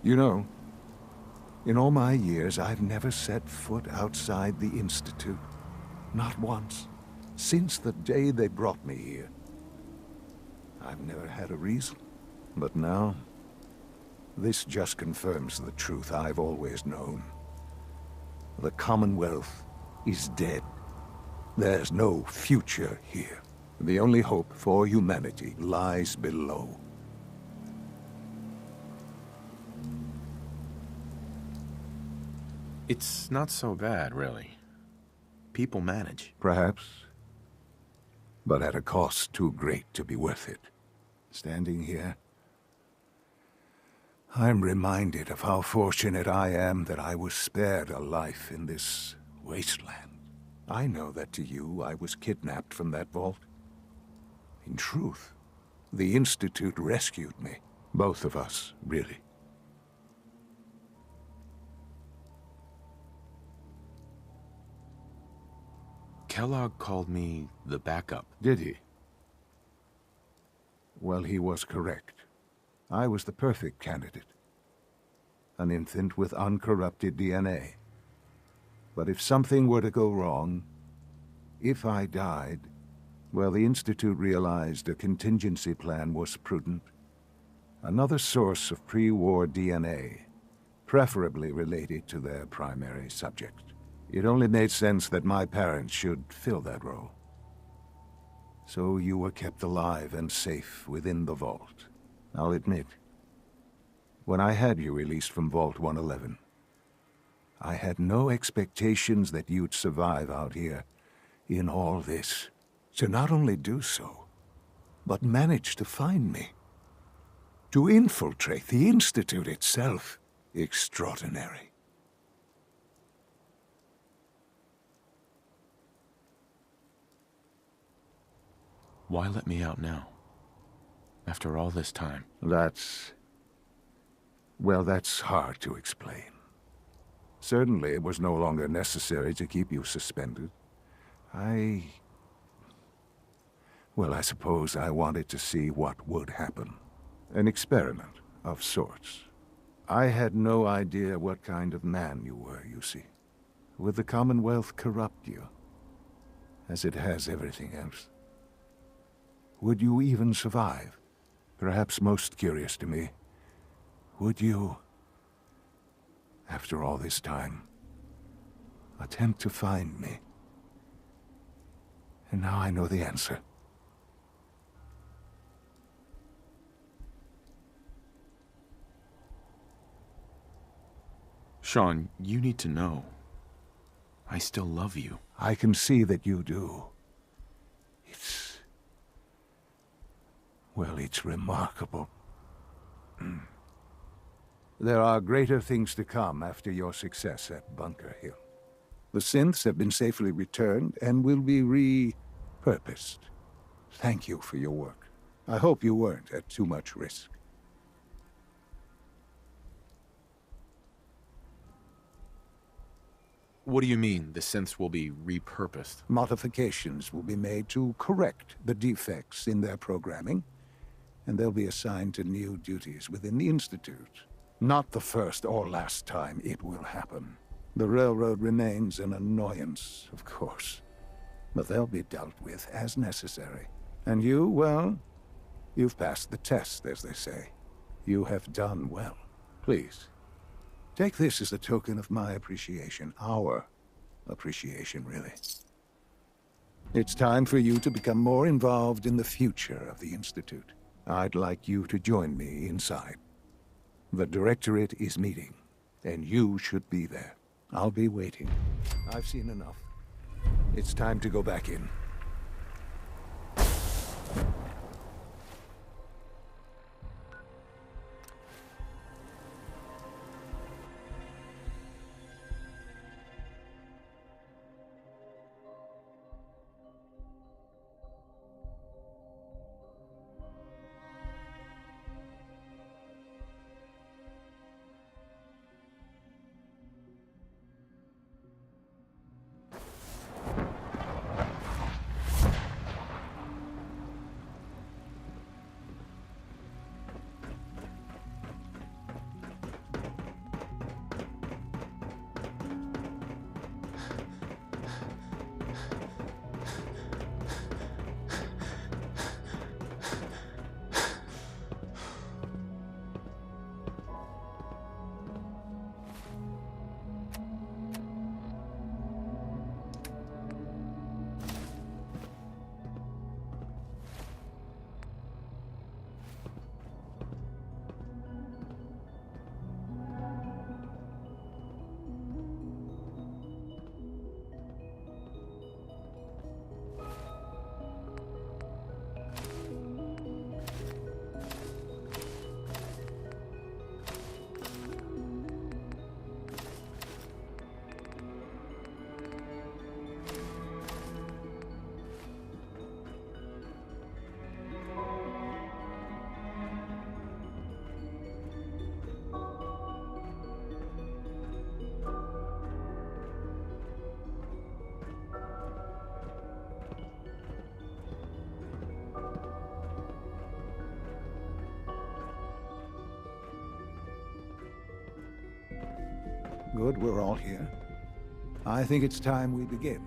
You know, in all my years, I've never set foot outside the Institute. Not once. Since the day they brought me here. I've never had a reason. But now, this just confirms the truth I've always known. The Commonwealth is dead. There's no future here. The only hope for humanity lies below. It's not so bad, really. People manage. Perhaps. But at a cost too great to be worth it. Standing here, I'm reminded of how fortunate I am that I was spared a life in this wasteland. I know that to you, I was kidnapped from that vault. In truth, the Institute rescued me. Both of us, really. Kellogg called me the backup. Did he? Well, he was correct. I was the perfect candidate. An infant with uncorrupted DNA. But if something were to go wrong, if I died, well, the Institute realized a contingency plan was prudent. Another source of pre-war DNA, preferably related to their primary subject. It only made sense that my parents should fill that role. So you were kept alive and safe within the vault. I'll admit, when I had you released from Vault 111, I had no expectations that you'd survive out here in all this. To not only do so, but manage to find me. To infiltrate the Institute itself. Extraordinary. Why let me out now? After all this time. Well, that's hard to explain. Certainly, it was no longer necessary to keep you suspended. Well, I suppose I wanted to see what would happen. An experiment of sorts. I had no idea what kind of man you were, you see. Would the Commonwealth corrupt you? As it has everything else? Would you even survive? Perhaps most curious to me, would you, after all this time, attempt to find me? And now I know the answer. Sean, you need to know. I still love you. I can see that you do. Well, it's remarkable. There are greater things to come after your success at Bunker Hill. The synths have been safely returned and will be repurposed. Thank you for your work. I hope you weren't at too much risk. What do you mean, the synths will be repurposed? Modifications will be made to correct the defects in their programming, and they'll be assigned to new duties within the Institute. Not the first or last time it will happen. The Railroad remains an annoyance, of course, but they'll be dealt with as necessary. And you, well, you've passed the test, as they say. You have done well. Please, take this as a token of my appreciation. Our appreciation, really. It's time for you to become more involved in the future of the Institute. I'd like you to join me inside. The Directorate is meeting, and you should be there. I'll be waiting. I've seen enough. It's time to go back in. Good, we're all here. I think it's time we begin.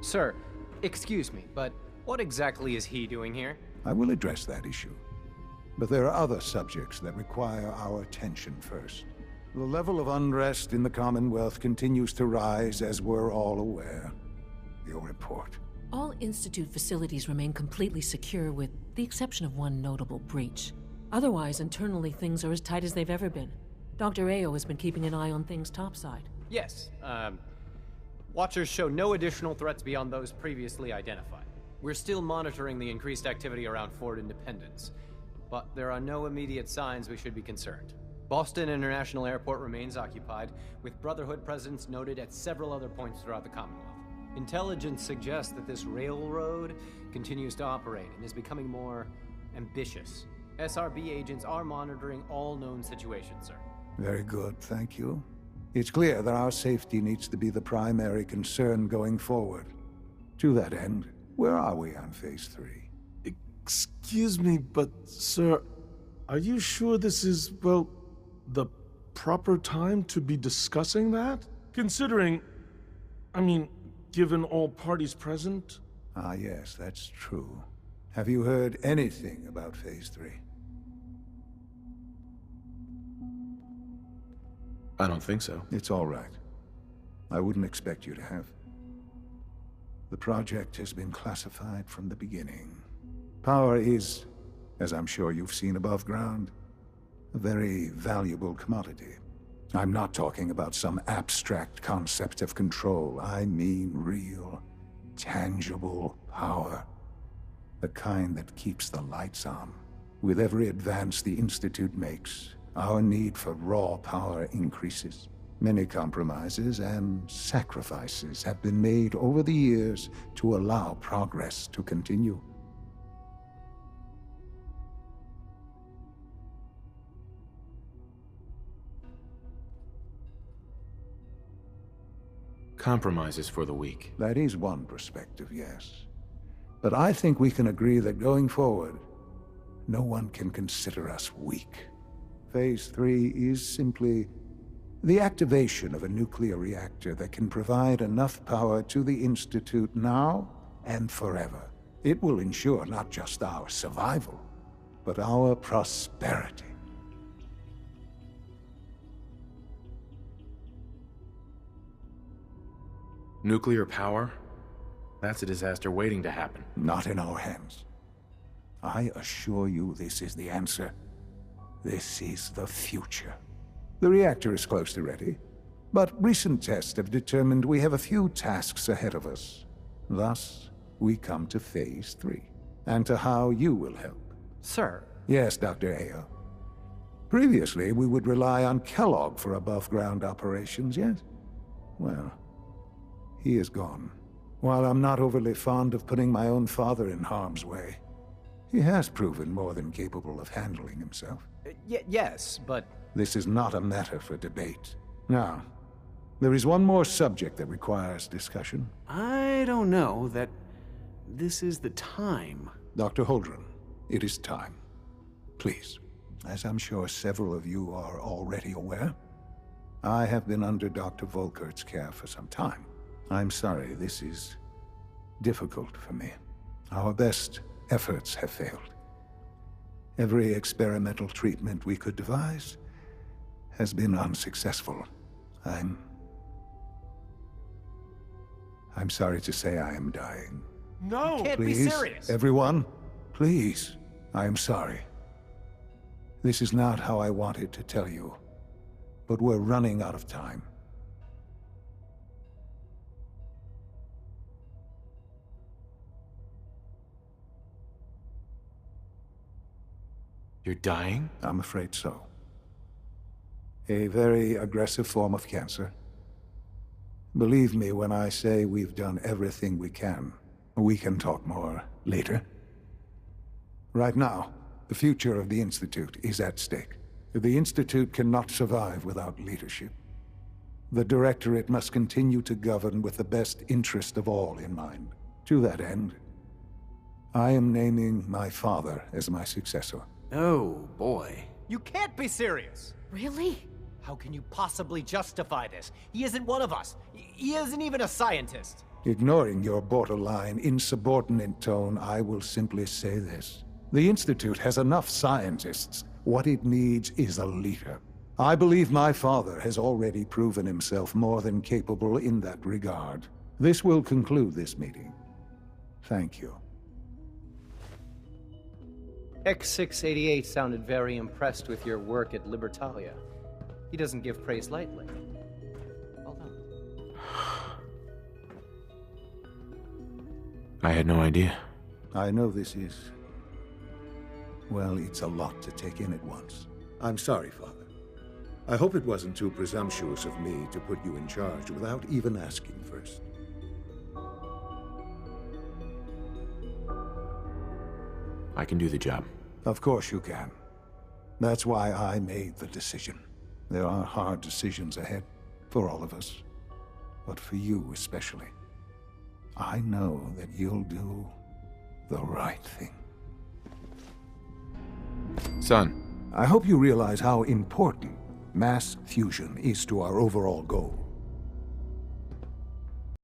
Sir, excuse me, but what exactly is he doing here? I will address that issue. But there are other subjects that require our attention first. The level of unrest in the Commonwealth continues to rise, as we're all aware. Your report. All Institute facilities remain completely secure with the exception of one notable breach. Otherwise, internally things are as tight as they've ever been. Dr. Ayo has been keeping an eye on things topside. Yes, Watchers show no additional threats beyond those previously identified. We're still monitoring the increased activity around Fort Independence, but there are no immediate signs we should be concerned. Boston International Airport remains occupied, with Brotherhood presence noted at several other points throughout the Commonwealth. Intelligence suggests that this railroad continues to operate and is becoming more ambitious. SRB agents are monitoring all known situations, sir. Very good, thank you. It's clear that our safety needs to be the primary concern going forward. To that end, where are we on Phase 3? Excuse me, but sir, are you sure this is, well, the proper time to be discussing that? Considering, given all parties present? Ah, yes, that's true. Have you heard anything about Phase 3? I don't think so. It's all right. I wouldn't expect you to have. The project has been classified from the beginning. Power is, as I'm sure you've seen above ground, a very valuable commodity. I'm not talking about some abstract concept of control. I mean real, tangible power. The kind that keeps the lights on. With every advance the Institute makes, our need for raw power increases. Many compromises and sacrifices have been made over the years to allow progress to continue. Compromises for the weak. That is one perspective, yes. But I think we can agree that going forward, no one can consider us weak. Phase 3 is simply the activation of a nuclear reactor that can provide enough power to the Institute now and forever. It will ensure not just our survival, but our prosperity. Nuclear power? That's a disaster waiting to happen. Not in our hands. I assure you this is the answer. This is the future. The reactor is close to ready, but recent tests have determined we have a few tasks ahead of us. Thus, we come to Phase 3, and to how you will help. Sir. Yes, Dr. Ayo. Previously, we would rely on Kellogg for above-ground operations, yes? Well, he is gone. While I'm not overly fond of putting my own father in harm's way, he has proven more than capable of handling himself. Yes, but... This is not a matter for debate. Now, there is one more subject that requires discussion. I don't know that this is the time. Dr. Holdren, it is time. Please. As I'm sure several of you are already aware, I have been under Dr. Volkert's care for some time. I'm sorry, this is difficult for me. Our best efforts have failed. Every experimental treatment we could devise has been unsuccessful. I'm sorry to say I am dying. No! Can't be Please, serious! everyone, please, I am sorry. This is not how I wanted to tell you, but we're running out of time. You're dying? I'm afraid so. A very aggressive form of cancer. Believe me when I say we've done everything we can. We can talk more later. Right now, the future of the Institute is at stake. The Institute cannot survive without leadership. The Directorate must continue to govern with the best interest of all in mind. To that end, I am naming my father as my successor. Oh, boy. You can't be serious! Really? How can you possibly justify this? He isn't one of us. He isn't even a scientist. Ignoring your borderline, insubordinate tone, I will simply say this. The Institute has enough scientists. What it needs is a leader. I believe my father has already proven himself more than capable in that regard. This will conclude this meeting. Thank you. X688 sounded very impressed with your work at Libertalia. He doesn't give praise lightly. Well done. I had no idea. I know this is... well, it's a lot to take in at once. I'm sorry, Father. I hope it wasn't too presumptuous of me to put you in charge without even asking first. I can do the job. Of course you can. That's why I made the decision. There are hard decisions ahead, for all of us. But for you especially. I know that you'll do the right thing. Son. I hope you realize how important mass fusion is to our overall goal.